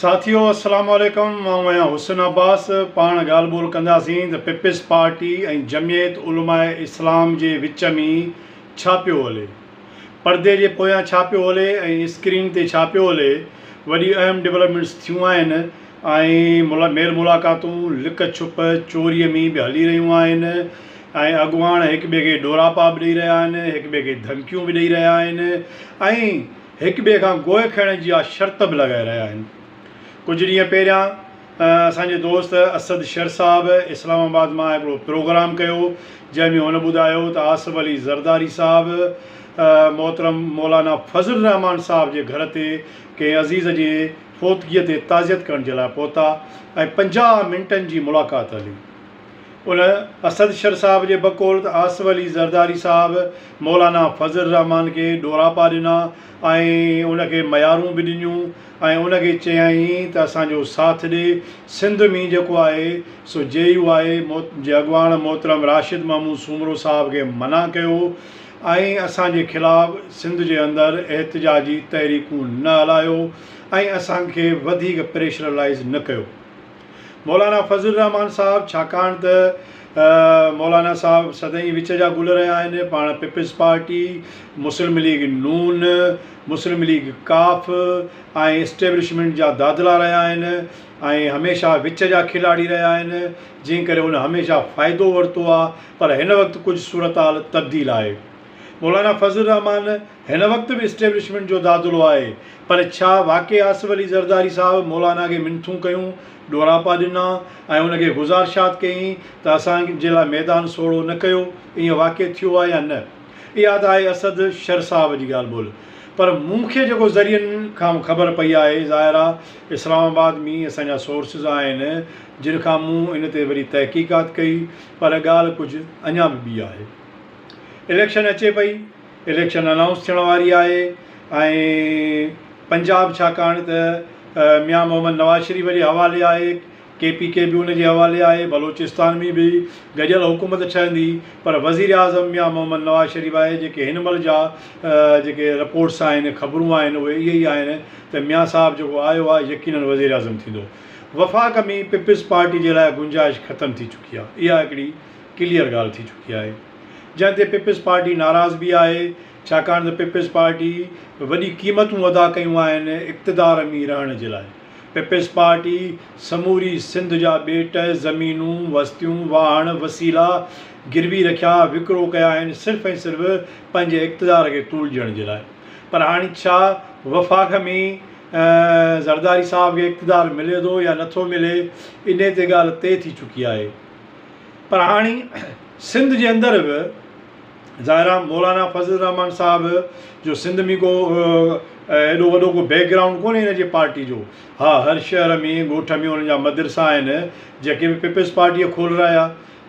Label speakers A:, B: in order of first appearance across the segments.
A: साथियों अस्सलाम वालेकुम। मां आहियां हुसैन अब्बास। पाण ॻाल्हि ॿोल कंदासीं त पीपल्स पार्टी ऐं जमियत उलमा इस्लाम जे विच में छा पियो हले, पर्दे जे पोयां छा पियो हले ऐं स्क्रीन ते छा पियो हले। वॾी अहम डेवलपमेंट्स थियूं आहिनि ऐं मेल मुलाक़ातूं लिक छुप चोरीअ में बि हली रहियूं आहिनि ऐं अॻुवाण हिक ॿिए खे डोरापा बि ॾेई रहिया आहिनि, हिक ॿिए खे धमकियूं बि ॾेई रहिया आहिनि ऐं हिक ॿिए खां गोए खणण जी शर्त बि लॻाए रहिया आहिनि। कुझु ॾींहं पहिरियां असांजे दोस्त असद शर साहिबु इस्लामाबाद मां हिकिड़ो प्रोग्राम कयो जंहिंमें हुन ॿुधायो त आसिफ अली ज़रदारी साहिबु मोहतरम मौलाना फज़ल रहमान साहिब जे घर ते कंहिं अज़ीज़ जे फोतगीअ ते ताज़ियत करण जे लाइ पहुता ऐं 50 मिंटनि जी मुलाक़ात हली। उन असद शर साहिब जे बकौल त आसिफ अली ज़रदारी साहिबु मौलाना फज़ल रहमान खे डोरापा ॾिना ऐं उनखे मयारूं बि ॾिनियूं ऐं उनखे चयाईं त असांजो साथ ॾे। सिंध में जेको आहे सो JU आहे जे अॻुवाण मोहतरम राशिद महमूद सूमरो साहिब खे मना कयो ऐं असांजे ख़िलाफ़ु सिंध जे अंदरि एहतिजाजी तहरीकूं न हलायो ऐं असांखे वधीक प्रेशरलाइज़ न कयो। मौलाना फज़ल रहमान साहिबु छाकाणि त मौलाना साहिबु सदाईं विच जा गुल रहिया आहिनि। पाण पीपल्स पार्टी, मुस्लिम लीग नून, मुस्लिम लीग काफ ऐं इस्टेब्लिशमेंट जा दादला रहिया आहिनि ऐं हमेशह विच जा खिलाड़ी रहिया आहिनि, जंहिं करे हुन हमेशह फ़ाइदो वरितो आहे। पर हिन वक़्तु कुझु सूरत हाल तब्दील आहे। मौलाना फज़ल रहमान हिन वक़्तु बि इस्टेब्लिशमेंट जो दादलो आहे, पर छा वाक़ई आसिफ अली ज़रदारी साहिबु मौलाना खे मिनथूं कयूं, डोरापा ॾिना ऐं उनखे गुज़ारिशात कयईं त असांजे लाइ मैदान सोड़ो न कयो? ईअं वाक़ई थियो आहे या न? इहा त आहे असद शर साहिब जी ॻाल्हि ॿोल। पर मूंखे जेको ज़रियनि खां ख़बर पई आहे, ज़ाहिर आहे इस्लामाबाद में असांजा सोर्सिस आहिनि जिन खां मूं इन ते वरी तहक़ीक़ात कई, पर ॻाल्हि कुझु अञा बि ॿी आहे। इलेक्शन अचे पई, इलेक्शन अनाउंस थियण वारी आहे ऐं पंजाब छाकाणि त मियां मोहम्मद नवाज़ शरीफ़ जे हवाले आहे, KPK बि उन जे हवाले आहे, बलोचिस्तान में बि गॾियल हुकूमत ठहंदी, पर वज़ीर आज़म मियां मोहम्मद नवाज़ शरीफ़ आहे। जेके हिन महिल जा जेके रिपोर्ट्स आहिनि, ख़बरूं आहिनि, उहे इहे ई आहिनि त मियां साहिबु जेको आयो आहे यकीनन वज़ीर आज़म थींदो। वफ़ाक़ में पीपल्स पार्टी जे लाइ गुंजाइश ख़तमु थी चुकी आहे। इहा हिकिड़ी क्लियर ॻाल्हि थी चुकी आहे, जंहिं ते पीपल्स पार्टी नाराज़ बि आहे छाकाणि त पीपल्स पार्टी वॾी क़ीमतूं अदा कयूं आहिनि इक़्तिदार में रहण जे लाइ। पीपल्स पार्टी समूरी सिंध जा ॿेट, ज़मीनूं, वस्तियूं, वाहन, वसीला गिरवी रखिया, विकिरो कया आहिनि सिर्फ़ु ऐं सिर्फ़ु पंहिंजे इक़्तिदार खे तूल ॾियण जे लाइ। पर हाणे छा वफ़ाक़ में ज़रदारी साहिब खे इक़्तिदार मिले थो या नथो मिले, इन ते ॻाल्हि तइ थी चुकी आहे। पर हाणे सिंध जे अंदरि बि ज़ाहिर आहे मौलाना फज़ल रहमान साहिबु जो सिंध में को एॾो वॾो को बैकग्राउंड कोन्हे हिन जे पार्टी जो। हा, हर शहर में ॻोठ में हुन जा मदरसा आहिनि जेके बि पीपल्स पार्टीअ खोल रहिया।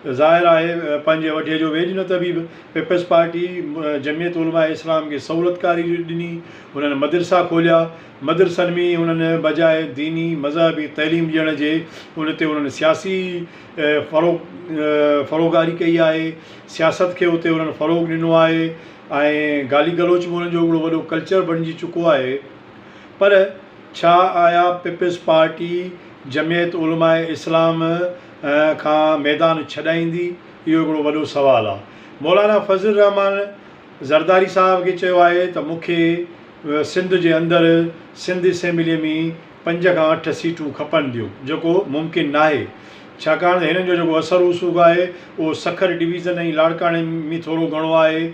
A: ज़ाहिर आहे पंहिंजे वठे जो वेझ न त बि पीपल्स पार्टी जमियत उलमा इस्लाम खे सहूलियतकारी ॾिनी, हुननि मदरसा खोलिया। मदरसनि में हुननि बजाए दीनी मज़हबी तइलीम ॾियण जे उन ते हुननि सियासी फ़रोगारी कई आहे, सियासत खे उते हुननि फ़रोग़ ॾिनो आहे ऐं गाली गलोच बि हुननि जो हिकिड़ो वॾो कल्चर बणिजी चुको आहे। पर छा आया पीपल्स पार्टी जमियत उलमा इस्लाम खां मैदान छॾाईंदी? इहो हिकिड़ो वॾो सुवालु आहे। मौलाना फज़ल रहमान ज़रदारी साहिब खे चयो आहे त मूंखे सिंध जे अंदरि सिंध असेंबलीअ में 5 खां 8 सीटूं खपनि ॾियो, जेको मुमकिन न आहे छाकाणि त हिननि जो जेको असरु रसूख़ आहे उहो सखर डिवीज़न ऐं लाड़काणे में थोरो घणो आहे।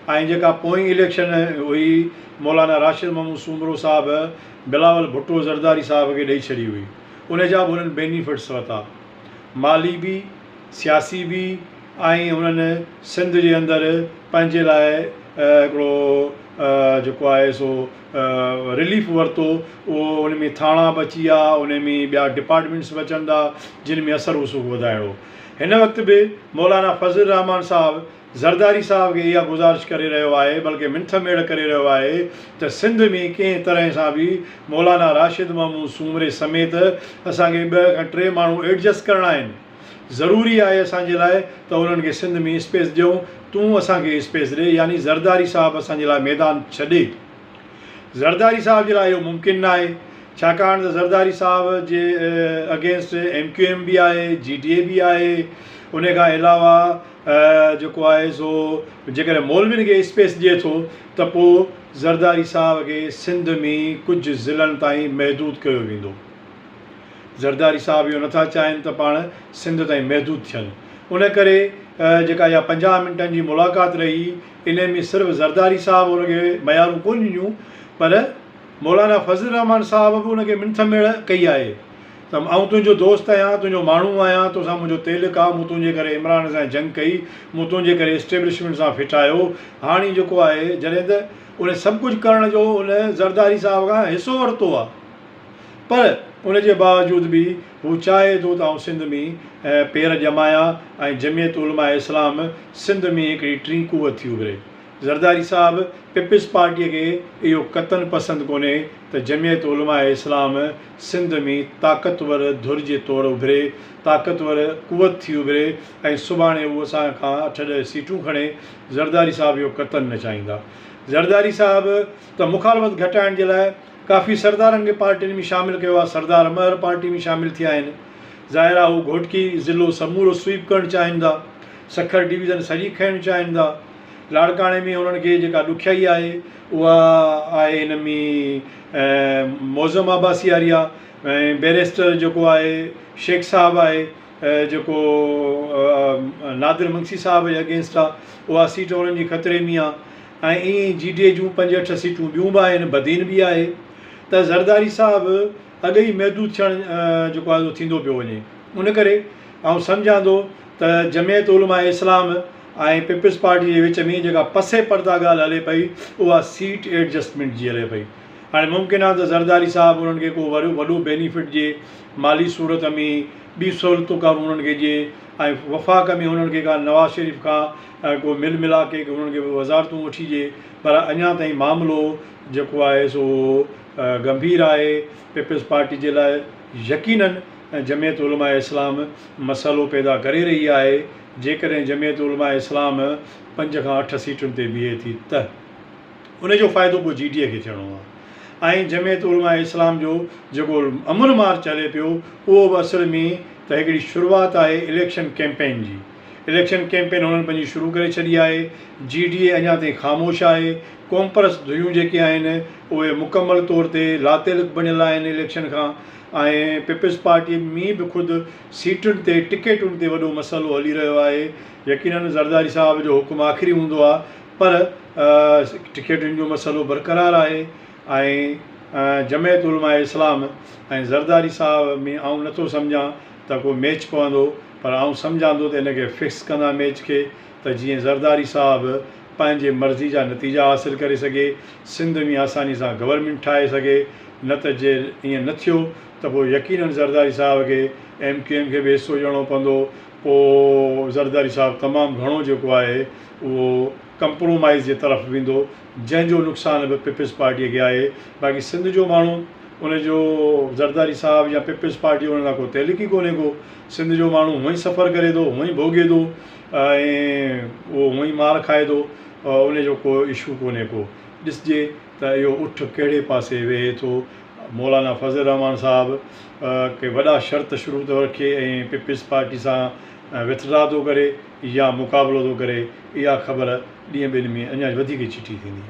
A: ऐं जेका पोइ इलेक्शन हुई मौलाना राशिद महमूद सूमरो साहिबु बिलावल भुट्टो ज़रदारी साहिब खे ॾेई छॾी हुई, उन जा बि हुननि बेनिफिट्स वरिता, माली बि, सियासी बि, ऐं हुननि सिंध जे अंदरि पंहिंजे लाइ हिकिड़ो जेको आहे सो रिलीफ वरितो। उहो उन में थाणा बि अची विया, उन में ॿिया डिपार्टमेंट्स बि अचनि था जिन में असरु रसूख़ वधाइणो। हिन वक़्तु बि मौलाना फज़ल रहमान साहिबु ज़रदारी साहिब खे इहा गुज़ारिश करे रहियो आहे, बल्कि मिंथ मेड़ करे रहियो आहे त सिंध में कंहिं तरह सां बि मौलाना राशिद महमूद सूमरे समेत असांखे 2 खां 3 माण्हू एडजस्ट करणा आहिनि। ज़रूरी आहे असांजे लाइ त उन्हनि खे सिंध में स्पेस ॾियूं, तूं असांखे स्पेस ॾे, यानी ज़रदारी साहिबु असांजे लाइ मैदान छॾे। ज़रदारी साहिब जे लाइ इहो मुमकिन न आहे छाकाणि त ज़रदारी साहब जे अगेंस्ट MQM बि आहे, GDA बि आहे। उन खां अलावा जेको आहे सो जेकॾहिं मौलवियुनि खे स्पेस ॾिए थो त पोइ ज़रदारी साहब खे सिंध में कुझु ज़िलनि ताईं महदूद कयो वेंदो। ज़रदारी साहब इहो नथा चाहिनि त पाण सिंध ताईं महदूद थियनि। उन करे जेका इहा 50 मिंटनि जी मुलाक़ात रही, इन में सिर्फ़ु ज़रदारी साहब उनखे मयारूं कोन ॾिनियूं, पर मौलाना फज़ल रहमान साहब बि उनखे मिंथ मेड़ कई आहे त आउं तुंहिंजो दोस्त आहियां, तुंहिंजो माण्हू आहियां, तोसां मुंहिंजो तेलुकु आहे, मूं तुंहिंजे करे इमरान सां जंग कई, मूं तुंहिंजे करे इस्टेब्लिशमेंट सां फिटायो। हाणे जेको आहे जॾहिं त उन सभु कुझु करण जो उन ज़रदारी साहब खां हिसो वरितो आहे, पर उनजे बावजूद बि हू चाहे थो त आउं सिंध में पेर ॼमाया ऐं जमियत उलमा इस्लाम सिंध में हिकिड़ी टीं कुवत थी उभिरे। ज़रदारी साहब पीपल्स पार्टीअ खे इहो क़तन पसंदि कोन्हे त जमियत उलमा इस्लाम सिंध में ताक़तवर धुर जे तौरु उभिरे, ताक़तवर कुवत थी उभिरे ऐं सुभाणे उहो असांखां 8-10 सीटूं खणे। ज़रदारी साहब इहो क़तन न चाहींदा। ज़रदारी साहब त मुखालफ़त घटाइण जे लाइ काफ़ी सरदारनि खे पार्टियुनि में शामिलु कयो आहे। सरदार अमर पार्टी में शामिलु थिया आहिनि। ज़ाहिर आहे हू घोटकी ज़िलो समूरो स्वीप करणु चाहिनि था, सखर डिवीज़न सॼी खणणु चाहिनि था। लाड़काणे में उन्हनि खे जेका ॾुखियाई आहे उहा आहे हिन में मौज़म अब्बासी वारी आहे ऐं बैरिस्टर जेको आहे शेख साहब आहे, जेको नादिर मंगसी साहब जे अगेंस्ट आहे, उहा सीट उन्हनि जी ख़तरे में आहे। ऐं ईअं GDA जूं 5-8 सीटूं ॿियूं बि आहिनि, बदीन बि आहे। त ज़रदारी साहब अॻे ई महदूद थियणु जेको आहे थींदो पियो वञे। उन करे ऐं सम्झां थो त जमियत उलमा इस्लाम ऐं पीपल्स पार्टी जे विच में जेका पसे पर्दा ॻाल्हि हले पई, उहा सीट एडजस्टमेंट जी हले पई। हाणे मुमकिन आहे त ज़रदारी साहब उन्हनि खे को वॾो बेनिफिट ॾिए, माली सूरत में ॿी सहूलियतूं का उन्हनि खे ॾिए ऐं वफ़ाक़ में उन्हनि खे का नवाज़ शरीफ़ खां को मिल मिलाके उन्हनि खे वज़ारतूं वठी ॾिए, पर अञा ताईं मामिलो जेको आहे सो गंभीर आहे पीपल्स पार्टी जे लाइ। यकीनन जमियत उलमा इस्लाम मसाइलो पैदा करे रही आहे। जेकॾहिं जमियत उलमा इस्लाम 5 खां 8 सीटुनि ते बीहे थी त उनजो फ़ाइदो पोइ GDA खे थियणो आहे। ऐं जमियत उलमा इस्लाम जो जेको अमन मार्च हले पियो, उहो बि असल में त हिकिड़ी शुरूआति आहे इलेक्शन कैंपेन जी। इलेक्शन कैंपेन हुननि पंहिंजी शुरू करे छॾी आहे। GDA अञा ताईं ख़ामोश आहे। कॉम्प्रेस धुयूं जेके आहिनि उहे मुकमल तौर ते लातेलुक बणियल आहिनि इलेक्शन खां। ऐं पीपल्स पार्टी में बि ख़ुदि सीटुनि ते टिकेटुनि ते वॾो मसइलो हली रहियो आहे। यकीनन ज़रदारी साहब जो हुकुम आख़िरी हूंदो आहे, पर टिकेटुनि जो मसइलो बरक़रार आहे। ऐं जमियत उलमा इस्लाम ऐं ज़रदारी साहब में आउं नथो सम्झां त को मैच पवंदो, पर आउं सम्झां थो त इनखे फिक्स कंदा मैच खे, त जीअं ज़रदारी साहब पंहिंजे मर्ज़ी जा नतीजा हासिलु करे सघे, सिंध में आसानी सां गवर्नमेंट ठाहे सघे। न त जे ईअं न थियो त पोइ यकीनन ज़रदारी साहब खे MQM खे बि हिसो ॾियणो पवंदो। पोइ ज़रदारी साहब तमामु घणो जेको आहे उहो कंप्रोमाइज़ जे तरफ़ वेंदो, जंहिंजो नुक़सानु बि पीपल्स पार्टीअ खे आहे। बाक़ी सिंध जो माण्हू उनजो ज़रदारी साहब या पीपल्स पार्टी उन सां को तइल्लुक़ ई कोन्हे को। सिंध जो माण्हू हूअं ई सफ़र करे थो, हूअं ई भोॻे थो ऐं उहो हूअं ई मार खाए थो, उनजो को इशू कोन्हे को। ॾिसजे त इहो उठ कहिड़े पासे वेहे थो। मौलाना फज़ल रहमान साहब के वॾा शर्त शुरू थो रखे ऐं पीपल्स पार्टी सां विथड्रा थो करे या मुक़ाबिलो थो करे, इहा ख़बर ॾींहं ॿिनि में अञा वधीक चिटी थींदी।